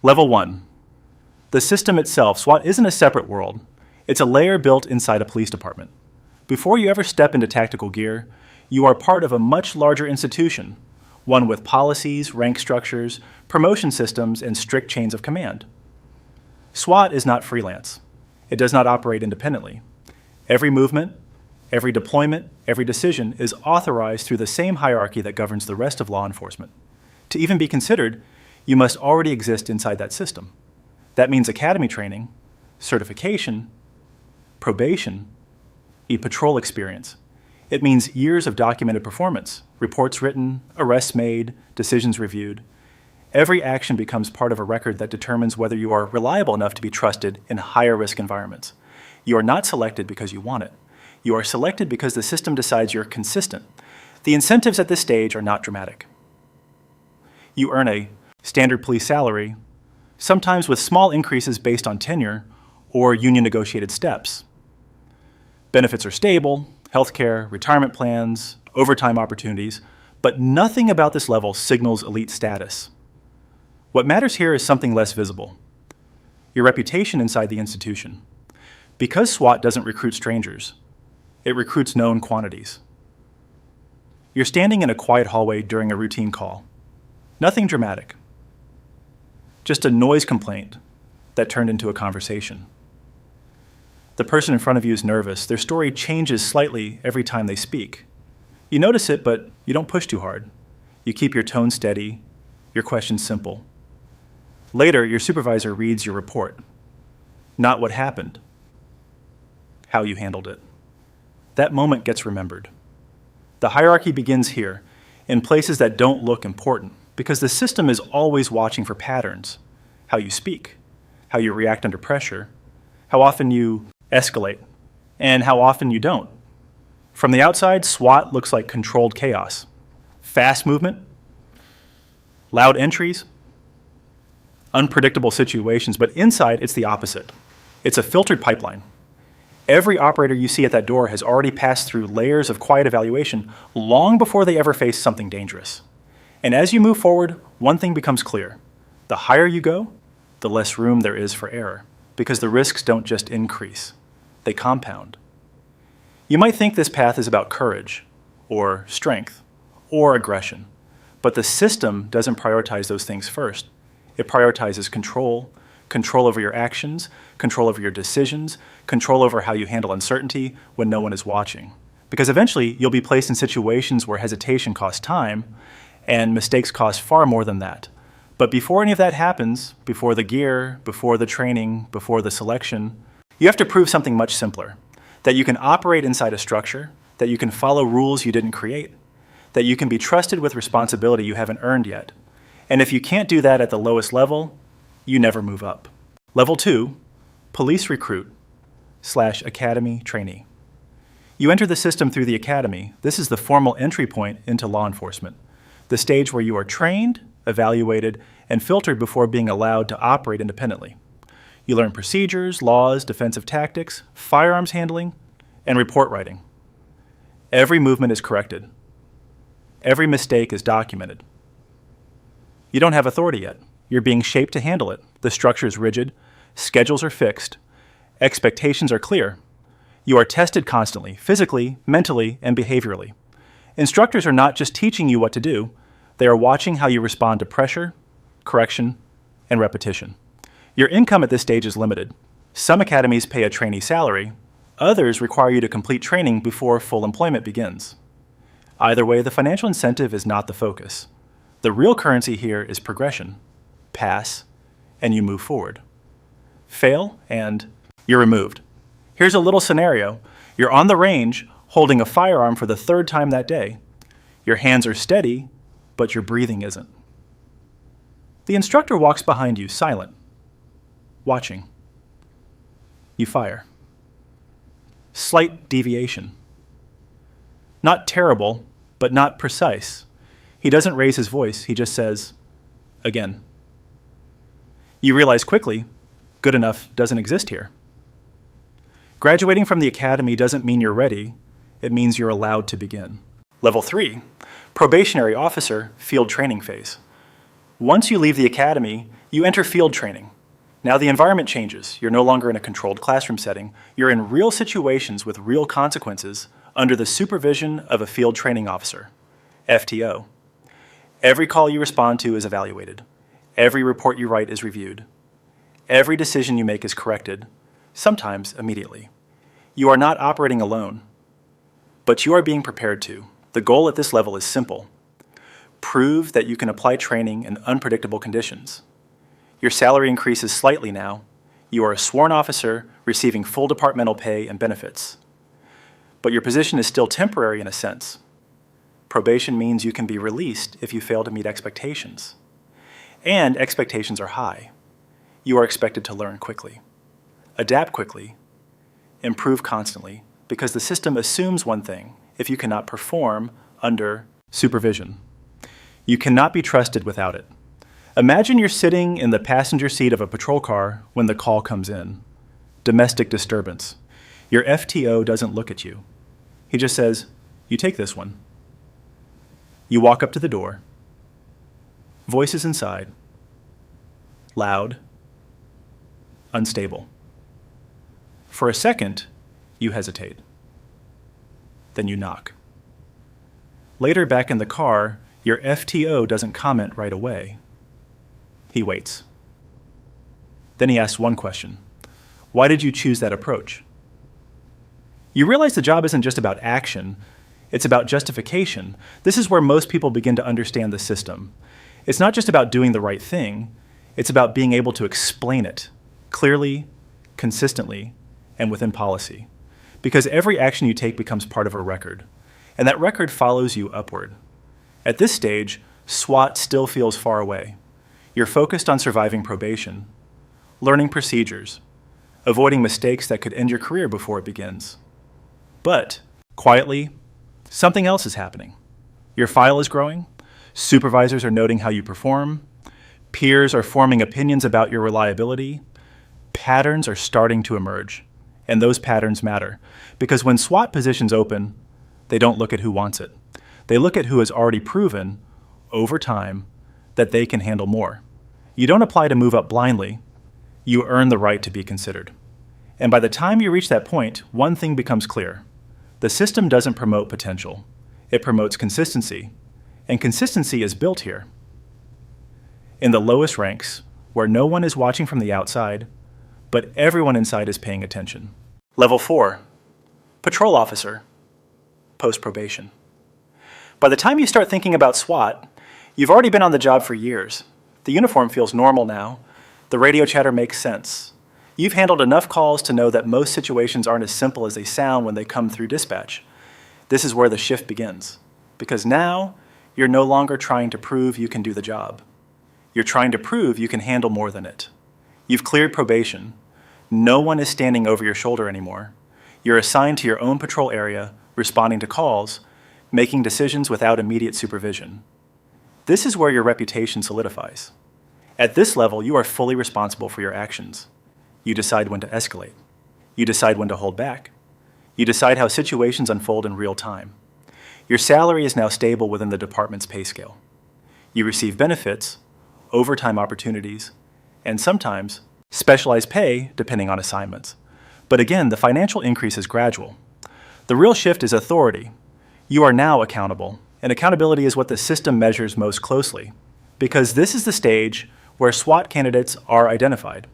Level 1. The system itself, SWAT, isn't a separate world. It's a layer built inside a police department. Before you ever step into tactical gear, you are part of a much larger institution, one with policies, rank structures, promotion systems, and strict chains of command. SWAT is not freelance. It does not operate independently. Every movement, every deployment, every decision is authorized through the same hierarchy that governs the rest of law enforcement. To even be considered, you must already exist inside that system. That means academy training, certification, probation, patrol experience. It means years of documented performance, reports written, arrests made, decisions reviewed. Every action becomes part of a record that determines whether you are reliable enough to be trusted in higher risk environments. You are not selected because you want it. You are selected because the system decides you're consistent. The incentives at this stage are not dramatic. You earn a standard police salary, sometimes with small increases based on tenure or union negotiated steps. Benefits are stable, healthcare, retirement plans, overtime opportunities, but nothing about this level signals elite status. What matters here is something less visible: your reputation inside the institution. Because SWAT doesn't recruit strangers, it recruits known quantities. You're standing in a quiet hallway during a routine call. Nothing dramatic. Just a noise complaint that turned into a conversation. The person in front of you is nervous. Their story changes slightly every time they speak. You notice it, but you don't push too hard. You keep your tone steady, your questions simple. Later, your supervisor reads your report. Not what happened, how you handled it. That moment gets remembered. The hierarchy begins here, in places that don't look important, because the system is always watching for patterns: how you speak, how you react under pressure, how often you escalate, and how often you don't. From the outside, SWAT looks like controlled chaos. Fast movement, loud entries, unpredictable situations, but inside it's the opposite. It's a filtered pipeline. Every operator you see at that door has already passed through layers of quiet evaluation long before they ever face something dangerous. And as you move forward, one thing becomes clear: the higher you go, the less room there is for error, because the risks don't just increase, they compound. You might think this path is about courage, or strength, or aggression, but the system doesn't prioritize those things first. It prioritizes control, control over your actions, control over your decisions, control over how you handle uncertainty when no one is watching. Because eventually, you'll be placed in situations where hesitation costs time, and mistakes cost far more than that. But before any of that happens, before the gear, before the training, before the selection, you have to prove something much simpler: that you can operate inside a structure, that you can follow rules you didn't create, that you can be trusted with responsibility you haven't earned yet. And if you can't do that at the lowest level, you never move up. Level 2, police recruit / academy trainee. You enter the system through the academy. This is the formal entry point into law enforcement, the stage where you are trained, evaluated, and filtered before being allowed to operate independently. You learn procedures, laws, defensive tactics, firearms handling, and report writing. Every movement is corrected. Every mistake is documented. You don't have authority yet. You're being shaped to handle it. The structure is rigid, schedules are fixed, expectations are clear. You are tested constantly, physically, mentally, and behaviorally. Instructors are not just teaching you what to do, they are watching how you respond to pressure, correction, and repetition. Your income at this stage is limited. Some academies pay a trainee salary, others require you to complete training before full employment begins. Either way, the financial incentive is not the focus. The real currency here is progression. Pass, and you move forward. Fail, and you're removed. Here's a little scenario. You're on the range, holding a firearm for the 3rd time that day. Your hands are steady, but your breathing isn't. The instructor walks behind you, silent, watching. You fire. Slight deviation. Not terrible, but not precise. He doesn't raise his voice, he just says, "Again." You realize quickly, good enough doesn't exist here. Graduating from the academy doesn't mean you're ready, it means you're allowed to begin. Level 3, probationary officer field training phase. Once you leave the academy, You enter field training. Now the environment changes. You're no longer in a controlled classroom setting. You're in real situations with real consequences under the supervision of a field training officer, FTO. Every call you respond to is evaluated. Every report you write is reviewed. Every decision you make is corrected, sometimes immediately. You are not operating alone, but you are being prepared to. The goal at this level is simple. Prove that you can apply training in unpredictable conditions. Your salary increases slightly now. You are a sworn officer receiving full departmental pay and benefits. But your position is still temporary in a sense. Probation means you can be released if you fail to meet expectations. And expectations are high. You are expected to learn quickly, adapt quickly, improve constantly, because the system assumes one thing: if you cannot perform under supervision, you cannot be trusted without it. Imagine you're sitting in the passenger seat of a patrol car when the call comes in. Domestic disturbance. Your FTO doesn't look at you. He just says, "You take this one." You walk up to the door. Voices inside. Loud. Unstable. For a second, you hesitate. Then you knock. Later, back in the car, your FTO doesn't comment right away. He waits. Then he asks one question. Why did you choose that approach? You realize the job isn't just about action, it's about justification. This is where most people begin to understand the system. It's not just about doing the right thing, it's about being able to explain it clearly, consistently, and within policy. Because every action you take becomes part of a record, and that record follows you upward. At this stage, SWAT still feels far away. You're focused on surviving probation, learning procedures, avoiding mistakes that could end your career before it begins. But, quietly, something else is happening. Your file is growing, supervisors are noting how you perform, peers are forming opinions about your reliability, patterns are starting to emerge, and those patterns matter, because when SWAT positions open, they don't look at who wants it. They look at who has already proven, over time, that they can handle more. You don't apply to move up blindly, you earn the right to be considered. And by the time you reach that point, one thing becomes clear. The system doesn't promote potential, it promotes consistency, and consistency is built here. In the lowest ranks, where no one is watching from the outside, but everyone inside is paying attention. Level 4, Patrol Officer, post-probation. By the time you start thinking about SWAT, you've already been on the job for years. The uniform feels normal now. The radio chatter makes sense. You've handled enough calls to know that most situations aren't as simple as they sound when they come through dispatch. This is where the shift begins. Because now, you're no longer trying to prove you can do the job. You're trying to prove you can handle more than it. You've cleared probation. No one is standing over your shoulder anymore. You're assigned to your own patrol area, responding to calls, making decisions without immediate supervision. This is where your reputation solidifies. At this level, you are fully responsible for your actions. You decide when to escalate. You decide when to hold back. You decide how situations unfold in real time. Your salary is now stable within the department's pay scale. You receive benefits, overtime opportunities, and sometimes specialized pay depending on assignments. But again, the financial increase is gradual. The real shift is authority. You are now accountable, and accountability is what the system measures most closely, because this is the stage where SWAT candidates are identified.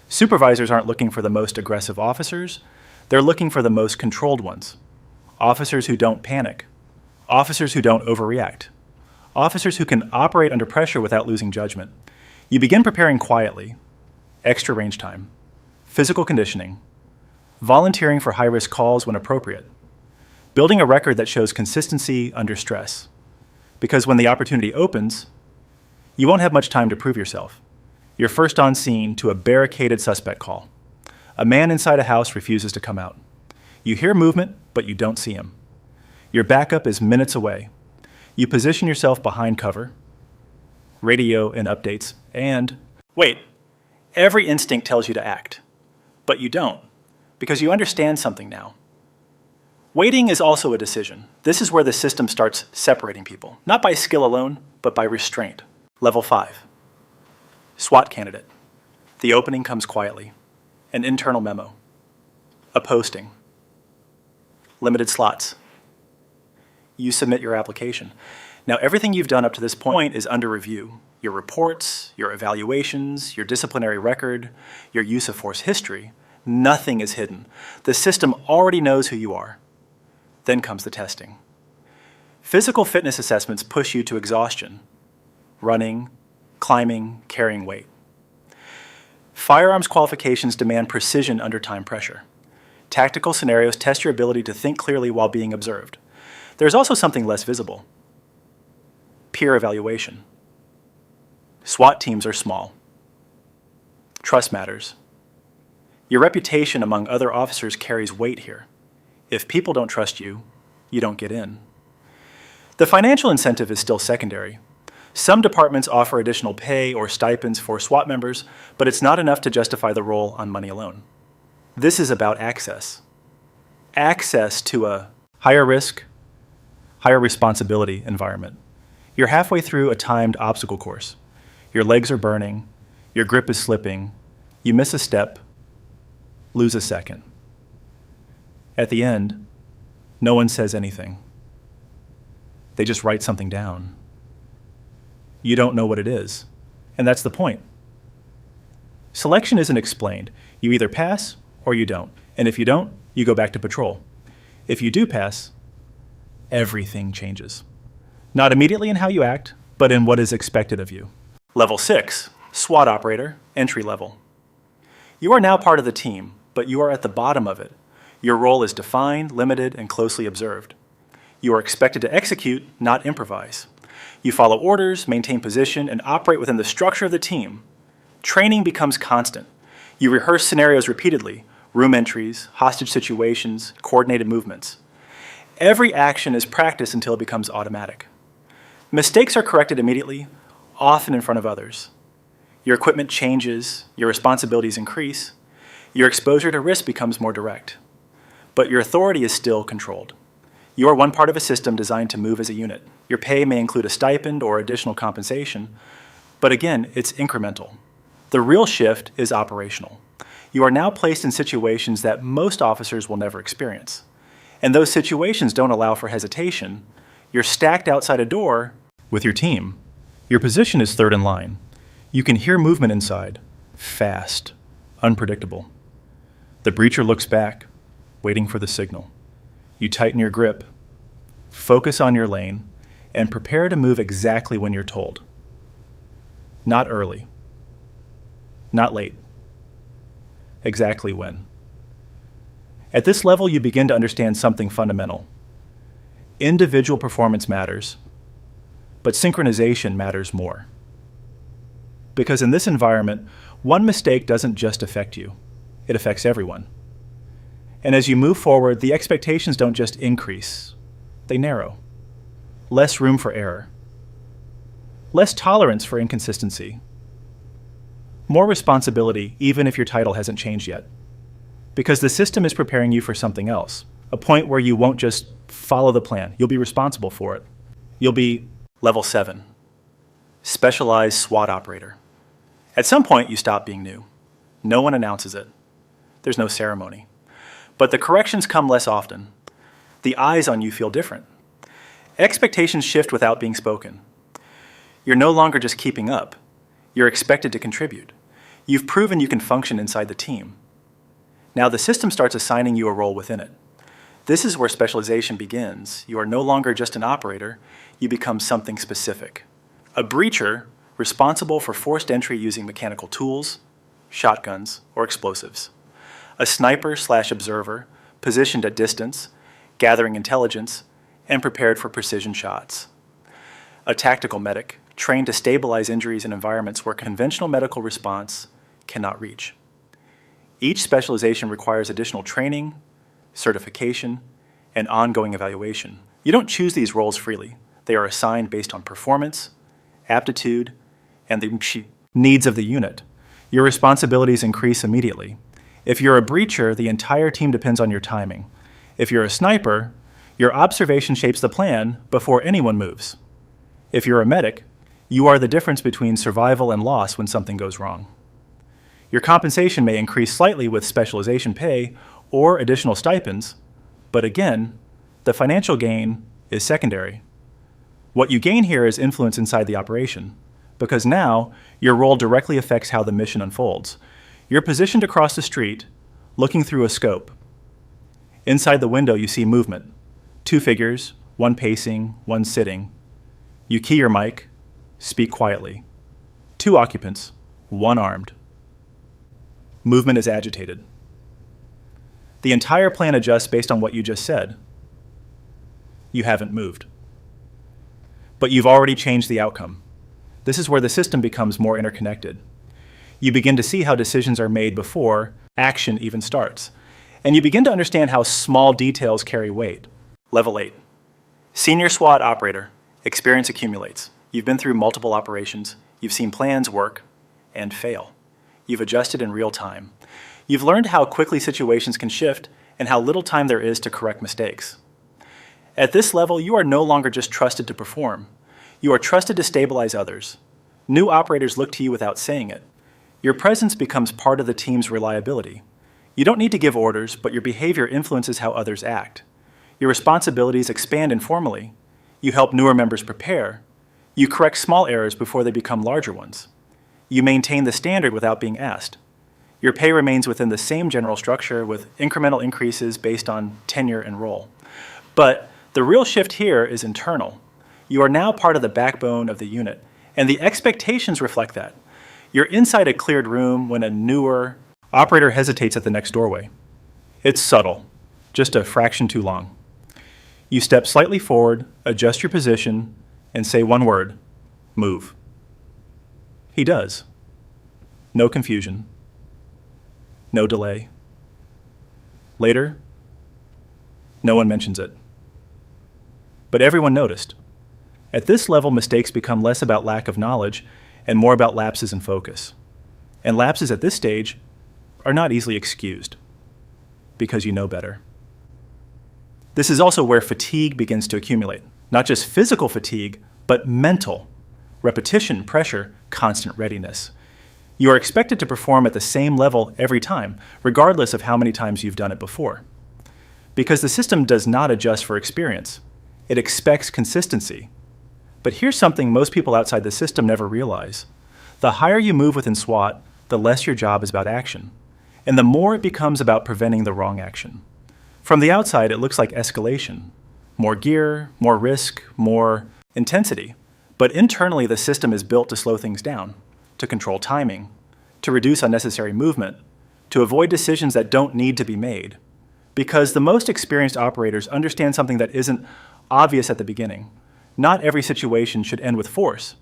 Supervisors aren't looking for the most aggressive officers, they're looking for the most controlled ones. Officers who don't panic, officers who don't overreact, officers who can operate under pressure without losing judgment. You begin preparing quietly, extra range time, physical conditioning, volunteering for high-risk calls when appropriate, building a record that shows consistency under stress. Because when the opportunity opens, you won't have much time to prove yourself. You're first on scene to a barricaded suspect call. A man inside a house refuses to come out. You hear movement, but you don't see him. Your backup is minutes away. You position yourself behind cover, radio and updates, and wait, every instinct tells you to act, but you don't, because you understand something now. Waiting is also a decision. This is where the system starts separating people, not by skill alone, but by restraint. Level 5, SWAT candidate. The opening comes quietly. An internal memo. A posting. Limited slots. You submit your application. Now, everything you've done up to this point is under review. Your reports, your evaluations, your disciplinary record, your use of force history, nothing is hidden. The system already knows who you are. Then comes the testing. Physical fitness assessments push you to exhaustion. Running, climbing, carrying weight. Firearms qualifications demand precision under time pressure. Tactical scenarios test your ability to think clearly while being observed. There's also something less visible. Peer evaluation. SWAT teams are small. Trust matters. Your reputation among other officers carries weight here. If people don't trust you, you don't get in. The financial incentive is still secondary. Some departments offer additional pay or stipends for SWAT members, but it's not enough to justify the role on money alone. This is about access. Access to a higher risk, higher responsibility environment. You're halfway through a timed obstacle course. Your legs are burning, your grip is slipping, you miss a step, lose a second. At the end, no one says anything. They just write something down. You don't know what it is, and that's the point. Selection isn't explained. You either pass or you don't, and if you don't, you go back to patrol. If you do pass, everything changes. Not immediately in how you act, but in what is expected of you. Level 6, SWAT operator, entry level. You are now part of the team, but you are at the bottom of it. Your role is defined, limited, and closely observed. You are expected to execute, not improvise. You follow orders, maintain position, and operate within the structure of the team. Training becomes constant. You rehearse scenarios repeatedly, room entries, hostage situations, coordinated movements. Every action is practiced until it becomes automatic. Mistakes are corrected immediately, often in front of others. Your equipment changes, your responsibilities increase, your exposure to risk becomes more direct. But your authority is still controlled. You are one part of a system designed to move as a unit. Your pay may include a stipend or additional compensation, but again, it's incremental. The real shift is operational. You are now placed in situations that most officers will never experience. And those situations don't allow for hesitation. You're stacked outside a door with your team. Your position is third in line. You can hear movement inside, fast, unpredictable. The breacher looks back, waiting for the signal. You tighten your grip, focus on your lane, and prepare to move exactly when you're told. Not early, not late. Exactly when. At this level, you begin to understand something fundamental. Individual performance matters, but synchronization matters more. Because in this environment, one mistake doesn't just affect you, it affects everyone. And as you move forward, the expectations don't just increase, they narrow. Less room for error. Less tolerance for inconsistency. More responsibility, even if your title hasn't changed yet. Because the system is preparing you for something else, a point where you won't just follow the plan, you'll be responsible for it. You'll be level 7, specialized SWAT operator. At some point, you stop being new. No one announces it. There's no ceremony. But the corrections come less often. The eyes on you feel different. Expectations shift without being spoken. You're no longer just keeping up. You're expected to contribute. You've proven you can function inside the team. Now the system starts assigning you a role within it. This is where specialization begins. You are no longer just an operator, you become something specific. A breacher responsible for forced entry using mechanical tools, shotguns, or explosives. A sniper/observer positioned at distance, gathering intelligence, and prepared for precision shots. A tactical medic trained to stabilize injuries in environments where conventional medical response cannot reach. Each specialization requires additional training, certification, and ongoing evaluation. You don't choose these roles freely. They are assigned based on performance, aptitude, and the needs of the unit. Your responsibilities increase immediately. If you're a breacher, the entire team depends on your timing. If you're a sniper, your observation shapes the plan before anyone moves. If you're a medic, You are the difference between survival and loss when something goes wrong. Your compensation may increase slightly with specialization pay or additional stipends, but again, the financial gain is secondary. What you gain here is influence inside the operation, because now your role directly affects how the mission unfolds. You're positioned across the street, looking through a scope. Inside the window, you see movement. 2 figures, 1 pacing, 1 sitting. You key your mic, speak quietly. 2 occupants, 1 armed. Movement is agitated. The entire plan adjusts based on what you just said. You haven't moved. But you've already changed the outcome. This is where the system becomes more interconnected. You begin to see how decisions are made before action even starts. And you begin to understand how small details carry weight. Level 8. Senior SWAT operator. Experience accumulates. You've been through multiple operations. You've seen plans work and fail. You've adjusted in real time. You've learned how quickly situations can shift and how little time there is to correct mistakes. At this level, you are no longer just trusted to perform. You are trusted to stabilize others. New operators look to you without saying it. Your presence becomes part of the team's reliability. You don't need to give orders, but your behavior influences how others act. Your responsibilities expand informally. You help newer members prepare. You correct small errors before they become larger ones. You maintain the standard without being asked. Your pay remains within the same general structure with incremental increases based on tenure and role. But the real shift here is internal. You are now part of the backbone of the unit, and the expectations reflect that. You're inside a cleared room when a newer operator hesitates at the next doorway. It's subtle, just a fraction too long. You step slightly forward, adjust your position, and say one word, move. He does. No confusion. No delay. Later, no one mentions it. But everyone noticed. At this level, mistakes become less about lack of knowledge and more about lapses in focus. And lapses at this stage are not easily excused because you know better. This is also where fatigue begins to accumulate. Not just physical fatigue, but mental. Repetition, pressure, constant readiness. You are expected to perform at the same level every time, regardless of how many times you've done it before. Because the system does not adjust for experience. It expects consistency. But here's something most people outside the system never realize. The higher you move within SWAT, the less your job is about action, and the more it becomes about preventing the wrong action. From the outside, it looks like escalation. More gear, more risk, more intensity. But internally, the system is built to slow things down, to control timing, to reduce unnecessary movement, to avoid decisions that don't need to be made. Because the most experienced operators understand something that isn't obvious at the beginning. Not every situation should end with force,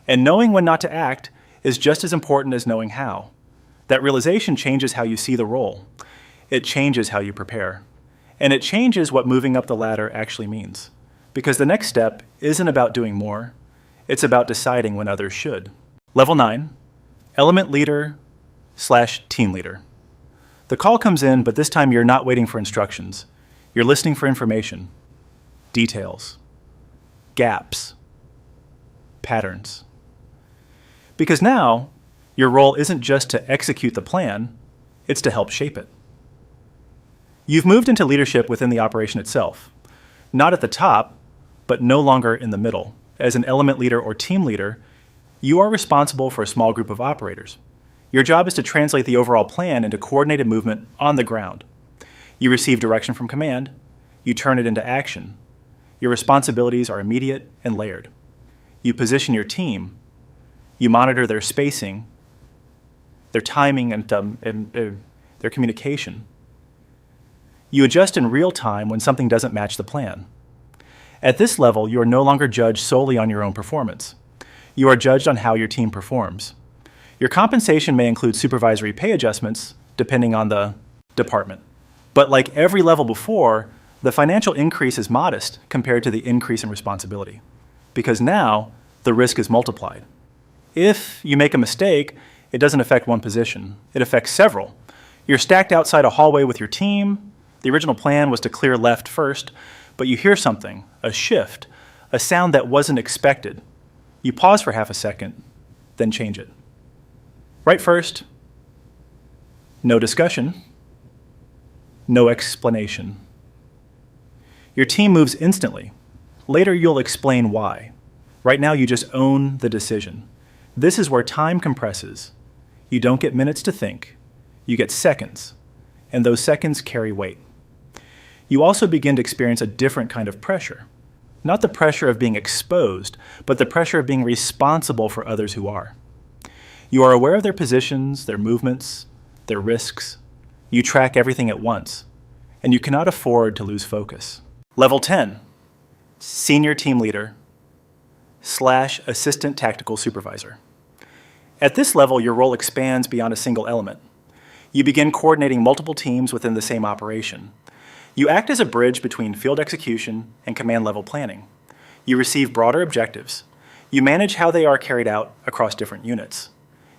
and knowing when not to act is just as important as knowing how. That realization changes how you see the role. It changes how you prepare. And it changes what moving up the ladder actually means. Because the next step isn't about doing more, it's about deciding when others should. Level 9, element leader / team leader. The call comes in, but this time you're not waiting for instructions. You're listening for information, details, gaps, patterns. Because now, your role isn't just to execute the plan, it's to help shape it. You've moved into leadership within the operation itself, not at the top, but no longer in the middle. As an element leader or team leader, you are responsible for a small group of operators. Your job is to translate the overall plan into coordinated movement on the ground. You receive direction from command, you turn it into action. Your responsibilities are immediate and layered. You position your team, you monitor their spacing, their timing, and their communication. You adjust in real time when something doesn't match the plan. At this level, you are no longer judged solely on your own performance. You are judged on how your team performs. Your compensation may include supervisory pay adjustments, depending on the department. But like every level before, the financial increase is modest compared to the increase in responsibility. Because now, the risk is multiplied. If you make a mistake, it doesn't affect one position. It affects several. You're stacked outside a hallway with your team. The original plan was to clear left first, but you hear something, a shift, a sound that wasn't expected. You pause for half a second, then change it. Right first, no discussion, no explanation. Your team moves instantly. Later, you'll explain why. Right now, you just own the decision. This is where time compresses. You don't get minutes to think. You get seconds, and those seconds carry weight. You also begin to experience a different kind of pressure. Not the pressure of being exposed, but the pressure of being responsible for others who are. You are aware of their positions, their movements, their risks. You track everything at once, and you cannot afford to lose focus. Level 10, Senior Team Leader / Assistant Tactical Supervisor. At this level, your role expands beyond a single element. You begin coordinating multiple teams within the same operation. You act as a bridge between field execution and command-level planning. You receive broader objectives. You manage how they are carried out across different units.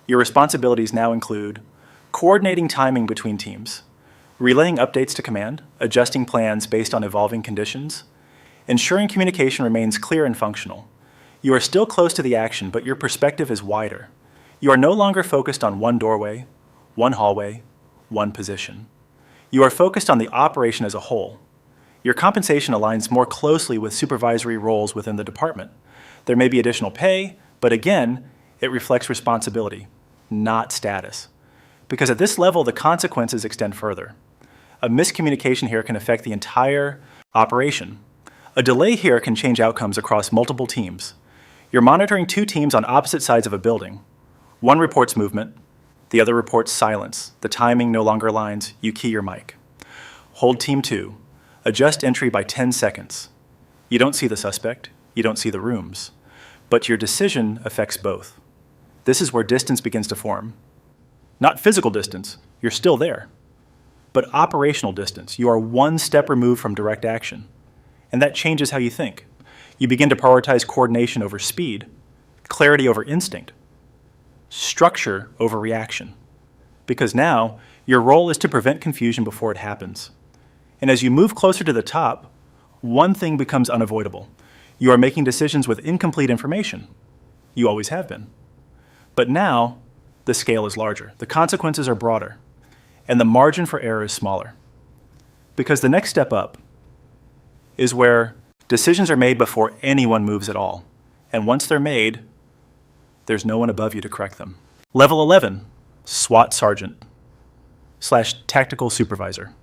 Your responsibilities now include coordinating timing between teams, relaying updates to command, adjusting plans based on evolving conditions, ensuring communication remains clear and functional. You are still close to the action, but your perspective is wider. You are no longer focused on one doorway, one hallway, one position. You are focused on the operation as a whole. Your compensation aligns more closely with supervisory roles within the department. There may be additional pay, but again, it reflects responsibility, not status. Because at this level, the consequences extend further. A miscommunication here can affect the entire operation. A delay here can change outcomes across multiple teams. You're monitoring two teams on opposite sides of a building. One reports movement, the other reports silence. The timing no longer aligns. You key your mic. Hold team 2. Adjust entry by 10 seconds. You don't see the suspect. You don't see the rooms. But your decision affects both. This is where distance begins to form. Not physical distance. You're still there. But operational distance. You are one step removed from direct action. And that changes how you think. You begin to prioritize coordination over speed, clarity over instinct, structure over reaction. Because now, your role is to prevent confusion before it happens. And as you move closer to the top, one thing becomes unavoidable. You are making decisions with incomplete information. You always have been. But now, the scale is larger. The consequences are broader. And the margin for error is smaller. Because the next step up is where decisions are made before anyone moves at all. And once they're made, there's no one above you to correct them. Level 11, SWAT Sergeant / Tactical Supervisor.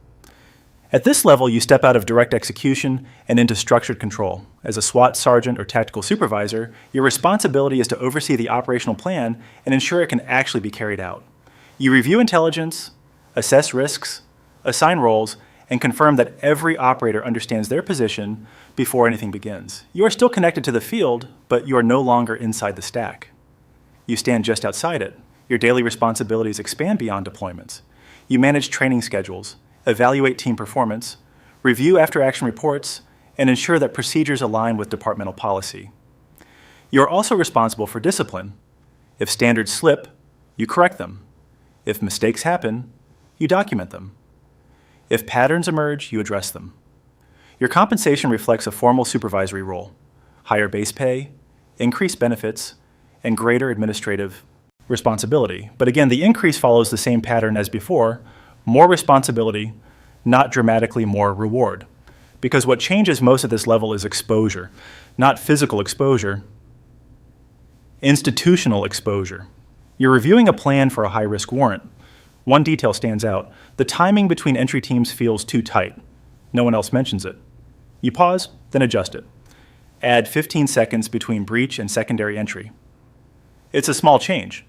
At this level, you step out of direct execution and into structured control. As a SWAT Sergeant or Tactical Supervisor, your responsibility is to oversee the operational plan and ensure it can actually be carried out. You review intelligence, assess risks, assign roles, and confirm that every operator understands their position before anything begins. You are still connected to the field, but you are no longer inside the stack. You stand just outside it. Your daily responsibilities expand beyond deployments. You manage training schedules, evaluate team performance, review after-action reports, and ensure that procedures align with departmental policy. You are also responsible for discipline. If standards slip, you correct them. If mistakes happen, you document them. If patterns emerge, you address them. Your compensation reflects a formal supervisory role, higher base pay, increased benefits, and greater administrative responsibility. But again, the increase follows the same pattern as before, more responsibility, not dramatically more reward. Because what changes most at this level is exposure, not physical exposure, institutional exposure. You're reviewing a plan for a high-risk warrant. One detail stands out. The timing between entry teams feels too tight. No one else mentions it. You pause, then adjust it. Add 15 seconds between breach and secondary entry. It's a small change,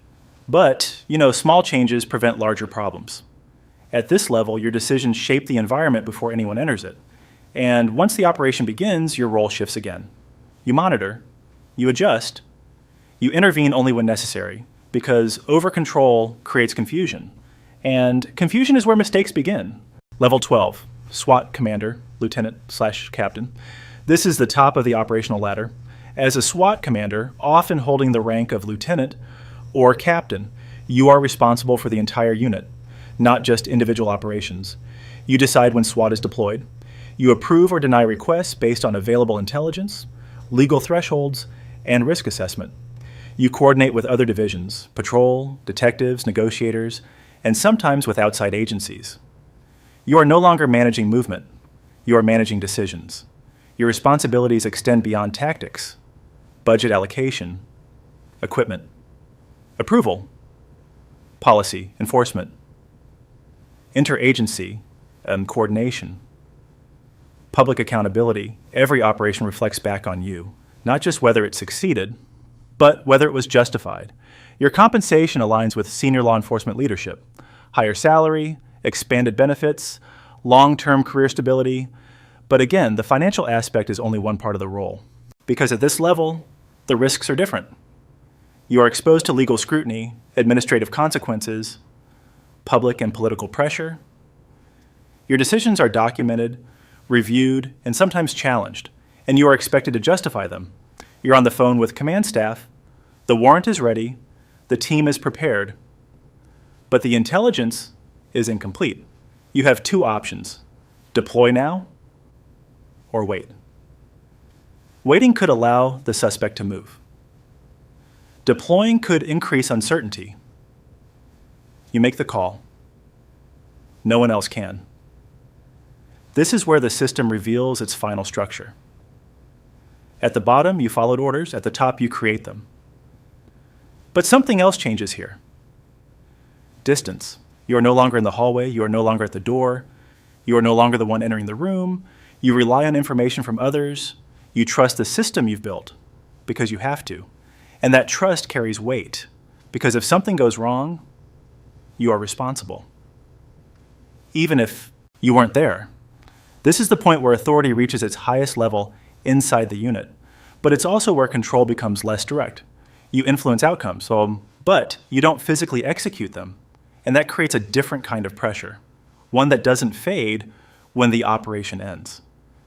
but, small changes prevent larger problems. At this level, your decisions shape the environment before anyone enters it. And once the operation begins, your role shifts again. You monitor, you adjust, you intervene only when necessary, because over-control creates confusion. And confusion is where mistakes begin. Level 12, SWAT Commander, Lieutenant/Captain. This is the top of the operational ladder. As a SWAT commander, often holding the rank of lieutenant or captain, you are responsible for the entire unit, not just individual operations. You decide when SWAT is deployed. You approve or deny requests based on available intelligence, legal thresholds, and risk assessment. You coordinate with other divisions, patrol, detectives, negotiators, and sometimes with outside agencies. You are no longer managing movement. You are managing decisions. Your responsibilities extend beyond tactics, budget allocation, equipment, approval, policy, enforcement, interagency, and coordination, public accountability. Every operation reflects back on you, not just whether it succeeded, but whether it was justified. Your compensation aligns with senior law enforcement leadership, higher salary, expanded benefits, long-term career stability. But again, the financial aspect is only one part of the role, because at this level, the risks are different. You are exposed to legal scrutiny, administrative consequences, public and political pressure. Your decisions are documented, reviewed, and sometimes challenged, and you are expected to justify them. You're on the phone with command staff, the warrant is ready, the team is prepared, but the intelligence is incomplete. You have two options: deploy now or wait. Waiting could allow the suspect to move. Deploying could increase uncertainty. You make the call. No one else can. This is where the system reveals its final structure. At the bottom, you followed orders. At the top, you create them. But something else changes here. Distance. You are no longer in the hallway. You are no longer at the door. You are no longer the one entering the room. You rely on information from others. You trust the system you've built because you have to. And that trust carries weight, because if something goes wrong, you are responsible, even if you weren't there. This is the point where authority reaches its highest level inside the unit, but it's also where control becomes less direct. You influence outcomes, but you don't physically execute them, and that creates a different kind of pressure, one that doesn't fade when the operation ends.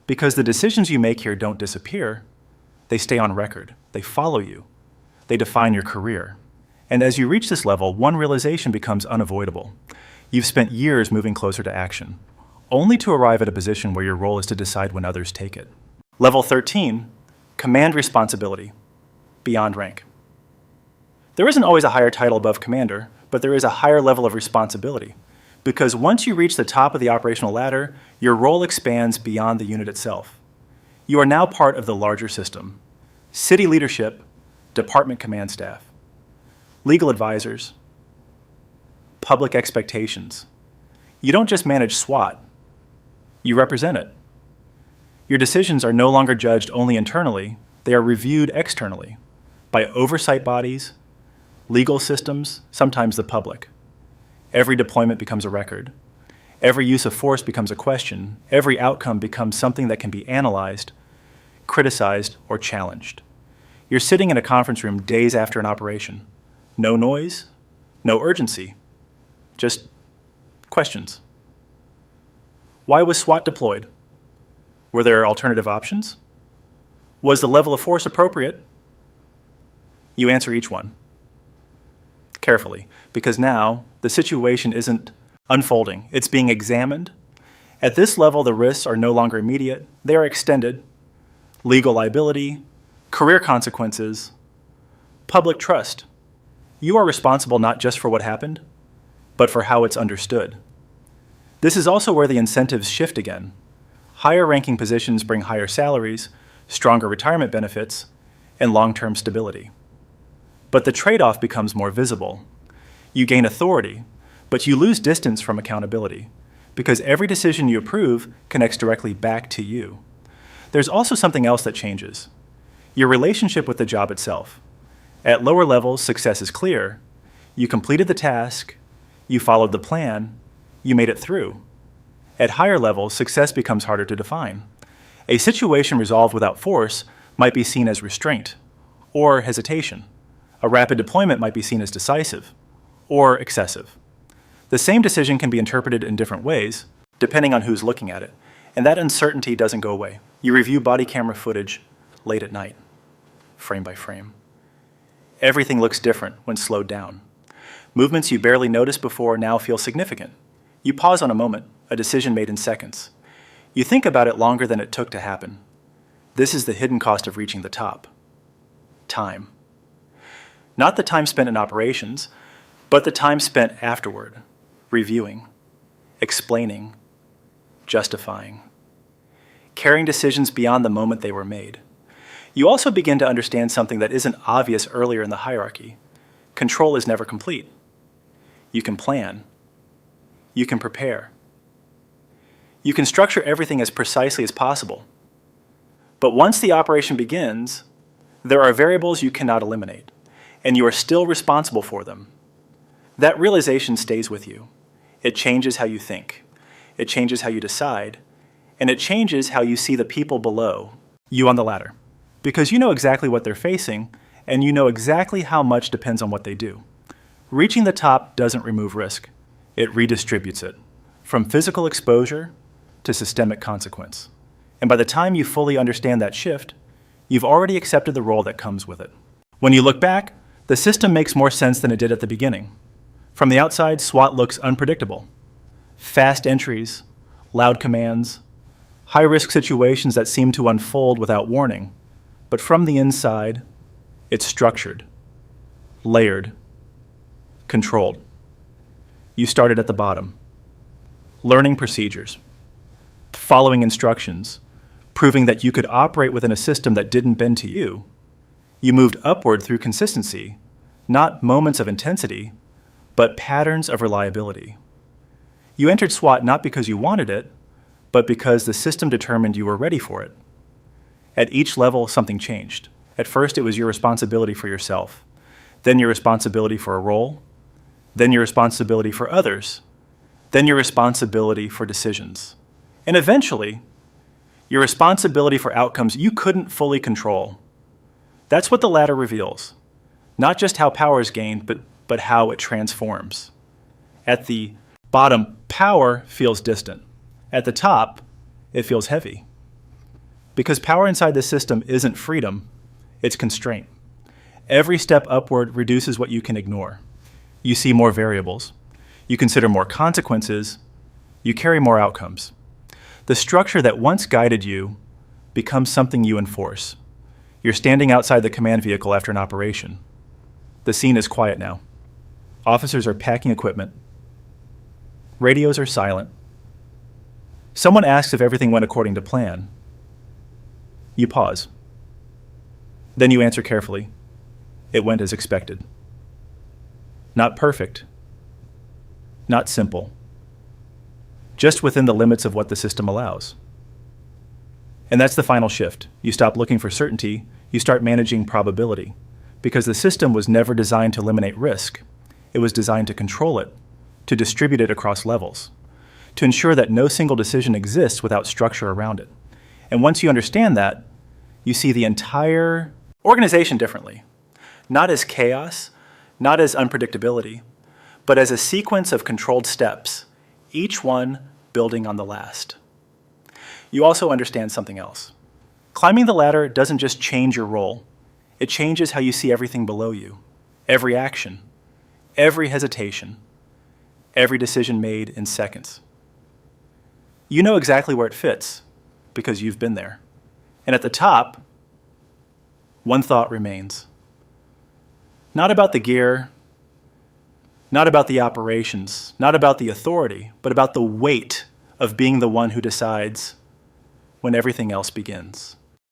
Because the decisions you make here don't disappear, they stay on record, they follow you, they define your career. And as you reach this level, one realization becomes unavoidable. You've spent years moving closer to action, only to arrive at a position where your role is to decide when others take it. Level 13, command responsibility, beyond rank. There isn't always a higher title above commander, but there is a higher level of responsibility. Because once you reach the top of the operational ladder, your role expands beyond the unit itself. You are now part of the larger system: city leadership, department command staff, legal advisors, public expectations. You don't just manage SWAT, you represent it. Your decisions are no longer judged only internally, they are reviewed externally by oversight bodies, legal systems, sometimes the public. Every deployment becomes a record. Every use of force becomes a question. Every outcome becomes something that can be analyzed, criticized, or challenged. You're sitting in a conference room days after an operation. No noise, no urgency, just questions. Why was SWAT deployed? Were there alternative options? Was the level of force appropriate? You answer each one carefully, because now the situation isn't unfolding, it's being examined. At this level, the risks are no longer immediate, they are extended. Legal liability, career consequences, public trust. You are responsible not just for what happened, but for how it's understood. This is also where the incentives shift again. Higher ranking positions bring higher salaries, stronger retirement benefits, and long-term stability. But the trade-off becomes more visible. You gain authority, but you lose distance from accountability, because every decision you approve connects directly back to you. There's also something else that changes: your relationship with the job itself. At lower levels, success is clear. You completed the task, you followed the plan, you made it through. At higher levels, success becomes harder to define. A situation resolved without force might be seen as restraint or hesitation. A rapid deployment might be seen as decisive or excessive. The same decision can be interpreted in different ways, depending on who's looking at it, and that uncertainty doesn't go away. You review body camera footage late at night, frame by frame. Everything looks different when slowed down. Movements you barely noticed before now feel significant. You pause on a moment, a decision made in seconds. You think about it longer than it took to happen. This is the hidden cost of reaching the top. time. Not the time spent in operations, but the time spent afterward, reviewing, explaining, justifying, carrying decisions beyond the moment they were made. You also begin to understand something that isn't obvious earlier in the hierarchy. Control is never complete. You can plan. You can prepare. You can structure everything as precisely as possible. But once the operation begins, there are variables you cannot eliminate, and you are still responsible for them. That realization stays with you. It changes how you think. It changes how you decide, and it changes how you see the people below you on the ladder. Because you know exactly what they're facing, and you know exactly how much depends on what they do. Reaching the top doesn't remove risk. It redistributes it, from physical exposure to systemic consequence. And by the time you fully understand that shift, you've already accepted the role that comes with it. When you look back, the system makes more sense than it did at the beginning. From the outside, SWAT looks unpredictable. Fast entries, loud commands, high-risk situations that seem to unfold without warning. But from the inside, it's structured, layered, controlled. You started at the bottom, learning procedures, following instructions, proving that you could operate within a system that didn't bend to you. You moved upward through consistency, not moments of intensity, but patterns of reliability. You entered SWAT not because you wanted it, but because the system determined you were ready for it. At each level, something changed. At first, it was your responsibility for yourself, then your responsibility for a role, then your responsibility for others, then your responsibility for decisions, and eventually, your responsibility for outcomes you couldn't fully control. That's what the ladder reveals. Not just how power is gained, but how it transforms. At the bottom, power feels distant. At the top, it feels heavy. Because power inside the system isn't freedom, it's constraint. Every step upward reduces what you can ignore. You see more variables. You consider more consequences. You carry more outcomes. The structure that once guided you becomes something you enforce. You're standing outside the command vehicle after an operation. The scene is quiet now. Officers are packing equipment. Radios are silent. Someone asks if everything went according to plan. You pause. Then you answer carefully. It went as expected. Not perfect. Not simple. Just within the limits of what the system allows. And that's the final shift. You stop looking for certainty, you start managing probability. Because the system was never designed to eliminate risk. It was designed to control it, to distribute it across levels, to ensure that no single decision exists without structure around it. And once you understand that, you see the entire organization differently. Not as chaos, not as unpredictability, but as a sequence of controlled steps, each one building on the last. You also understand something else. Climbing the ladder doesn't just change your role, it changes how you see everything below you. Every action, every hesitation, every decision made in seconds. You know exactly where it fits because you've been there. And at the top, one thought remains. Not about the gear, not about the operations, not about the authority, but about the weight of being the one who decides when everything else begins.